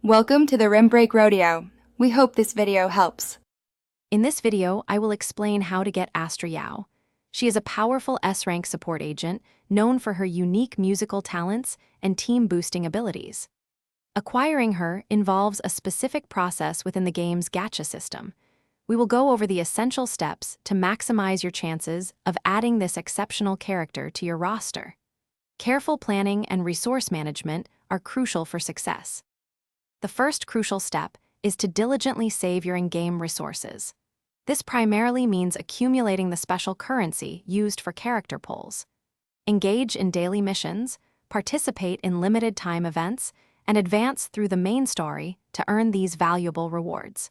Welcome to the Rim Break Rodeo. We hope this video helps. In this video, I will explain how to get Astra Yao. She is a powerful S-rank support agent known for her unique musical talents and team-boosting abilities. Acquiring her involves a specific process within the game's gacha system. We will go over the essential steps to maximize your chances of adding this exceptional character to your roster. Careful planning and resource management are crucial for success. The first crucial step is to diligently save your in-game resources. This primarily means accumulating the special currency used for character pulls. Engage in daily missions, participate in limited-time events, and advance through the main story to earn these valuable rewards.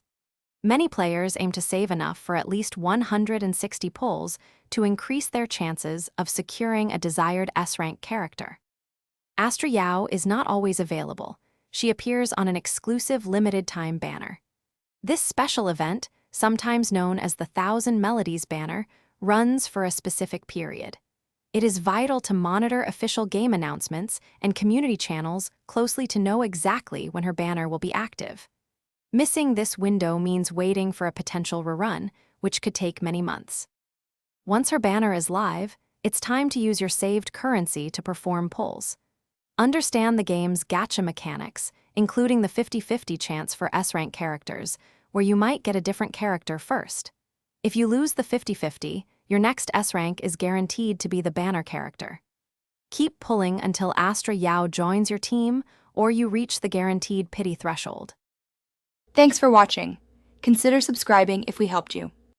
Many players aim to save enough for at least 160 pulls to increase their chances of securing a desired S-rank character. Astra Yao is not always available. She appears on an exclusive limited-time banner. This special event, sometimes known as the Thousand Melodies banner, runs for a specific period. It is vital to monitor official game announcements and community channels closely to know exactly when her banner will be active. Missing this window means waiting for a potential rerun, which could take many months. Once her banner is live, it's time to use your saved currency to perform pulls. Understand the game's gacha mechanics, including the 50-50 chance for S-rank characters, where you might get a different character first. If you lose the 50-50, your next S-rank is guaranteed to be the banner character. Keep pulling until Astra Yao joins your team or you reach the guaranteed pity threshold. Thanks for watching. Consider subscribing if we helped you.